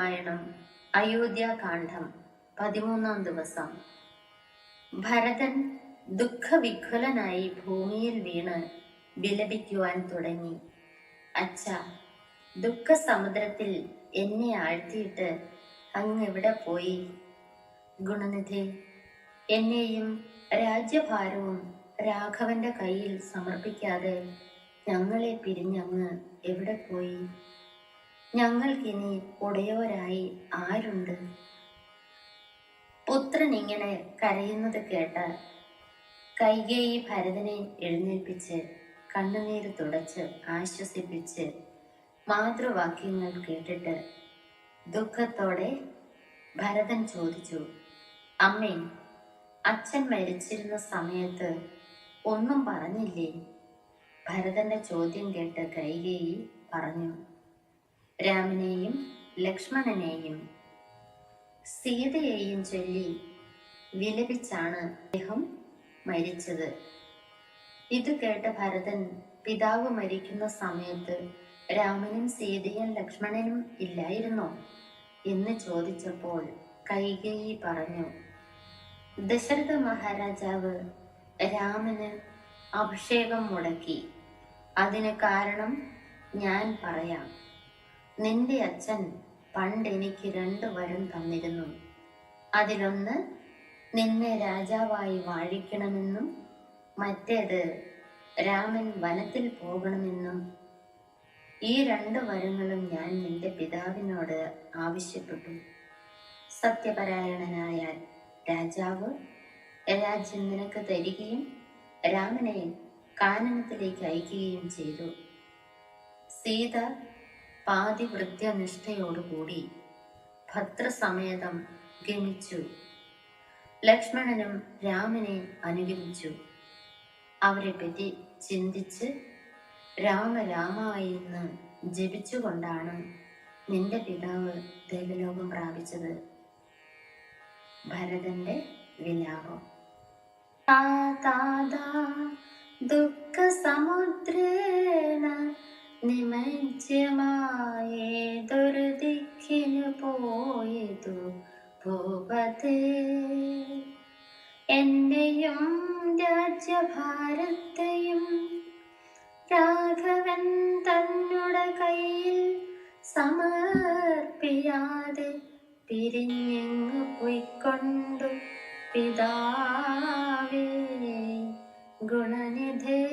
രാമായണം അയോധ്യാകാന്ഡം 13-ാം ദിവസം. ഭരതൻ ദുഃഖവിഹ്വലനായി ഭൂമിയിൽ വീണ് വിലപിക്കുവാൻ തുടങ്ങി. അച്ഛാ, ദുഃഖസമുദ്രത്തിൽ എന്നെ ആഴ്ത്തിയിട്ട് അങ്ങെവിടെ പോയി? ഗുണനിധി, എന്നെയും രാജ്യഭാരവും രാഘവന്റെ കയ്യിൽ സമർപ്പിക്കാതെ ഞങ്ങളെ പിരിഞ്ഞങ്ങ് എവിടെ പോയി? ഞങ്ങൾക്കിനി ഉടയവരായി ആരുണ്ട്? പുത്രൻ ഇങ്ങനെ കരയുന്നത് കേട്ട് കൈകേയി ഭരതനെ എഴുന്നേൽപ്പിച്ച് കണ്ണുനീര് തുടച്ച് ആശ്വസിപ്പിച്ച് മാതൃവാക്യങ്ങൾ കേട്ടിട്ട് ദുഃഖത്തോടെ ഭരതൻ ചോദിച്ചു, അമ്മേ, അച്ഛൻ മരിച്ചിരുന്ന സമയത്ത് ഒന്നും പറഞ്ഞില്ലേ? ഭരതന്റെ ചോദ്യം കേട്ട് കൈകേയി പറഞ്ഞു, രാമനെയും ലക്ഷ്മണനെയും സീതയെയും ചൊല്ലി വിലപിച്ചാണ് അദ്ദേഹം മരിച്ചത്. ഇത് കേട്ട് ഭരതൻ പിതാവ് മരിക്കുന്ന സമയത്ത് രാമനും സീതയും ലക്ഷ്മണനും ഇല്ലായിരുന്നോ എന്ന് ചോദിച്ചപ്പോൾ കൈകേയി പറഞ്ഞു, ദശരഥ മഹാരാജാവ് രാമന് അഭിഷേകം മുടക്കി. അതിന് കാരണം ഞാൻ പറയാം. നിന്റെ അച്ഛൻ പണ്ട് എനിക്ക് 2 വരം തന്നിരുന്നു. അതിലൊന്ന് നിന്നെ രാജാവായി വാഴിക്കണമെന്നും മറ്റേത് രാമൻ വനത്തിൽ പോകണമെന്നും. ഈ 2 വരങ്ങളും ഞാൻ നിന്റെ പിതാവിനോട് ആവശ്യപ്പെട്ടു. സത്യപരായണനായ രാജാവ് രാജ്യം നിനക്ക് തരികയും രാമനെ കാനനത്തിലേക്ക് അയക്കുകയും ചെയ്തു. സീത പാതിവൃത്യനിഷ്ഠയോടുകൂടി ഭദ്രസമേതം ഗമിച്ചു. ലക്ഷ്മണനും രാമനെ അനുഗമിച്ചു. അവരെ പറ്റി ചിന്തിച്ച് രാമ രാമ എന്ന് ജപിച്ചുകൊണ്ടാണ് നിന്റെ പിതാവ് ദേവലോകം പ്രാപിച്ചത്. ഭരതന്റെ വിലാപം. ദുഃഖ സമുദ്രേണ നിമജ്ജമായേതൊരു ദിക്കിനു പോയതു ഭൂപതേ, എന്നെയും രാജ്യഭാരത്തെയും രാഘവൻ തന്നുടെ കയ്യിൽ സമർപ്പിയാതെ പിരിഞ്ഞെങ്ങു പോയിക്കൊണ്ടു പിതാവേ ഗുണനിധേ.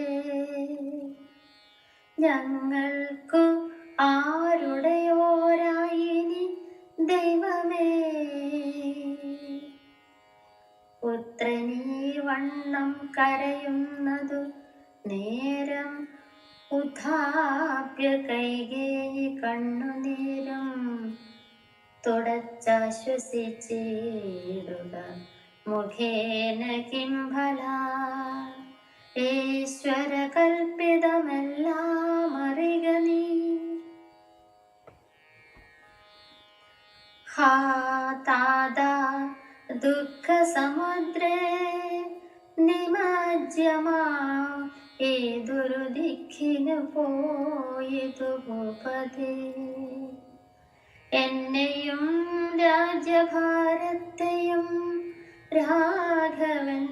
ഞങ്ങൾക്കു ആരുടെയോരായിനി ദൈവമേ, പുത്രനീ വണ്ണം കരയുന്നതു നേരം ഉദ്ധാപ്യ കൈകേയി കണ്ണുനീരും തുടച്ചാശ്വസിച്ചിടുക. മുഖേന കിം ഫലാ ഈശ്വര കൽപ്പിതമെല്ലാം അറിക നീ. ഹാ താതാ ദുഃഖ സമുദ്രേ നിമജ്ജമാ ഏതൊരു ദിക്കിനു പോയതു ഭൂപതേ, എന്നെയും രാജ്യഭാരത്തെയും രാഘവൻ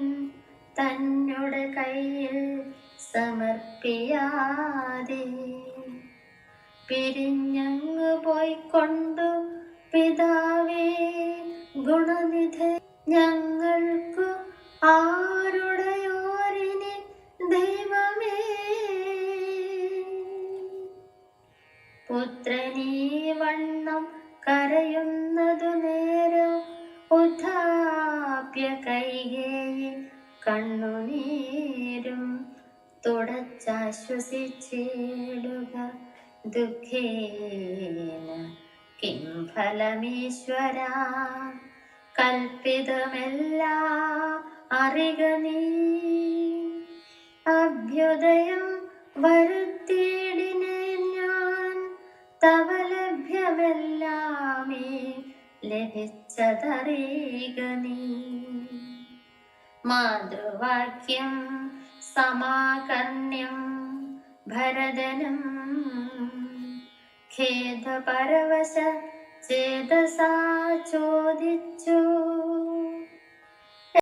തന്നുടെ കയ്യിൽ സമർപ്പിയാതെ പിരിഞ്ഞങ്ങ് പോയിക്കൊണ്ടു പിതാവേ ഗുണനിധേ. ഞങ്ങൾക്കു ആരുടെയോരിനി ദൈവമേ, പുത്രനീ വണ്ണം കരയുന്നതു നേരം ഉദ്ധാപ്യ കൈകേയി കണ്ണുനീരും തുടച്ചാശ്വസിച്ചിടുക. ദുഃഖേന കിം ഫലമീശ്വര കൽപ്പിതമെല്ലാം അറിക നീ. അഭ്യുദയം വരുത്തിയിടിനെ ഞാൻ, തവ ലഭ്യമെല്ലാമേ ലഭിച്ചതറിക നീ. മാതൃവാക്യം സമാകർണ്യം ഭരതനും ഖേദപരവശ ചേതസാ ചോദിച്ചു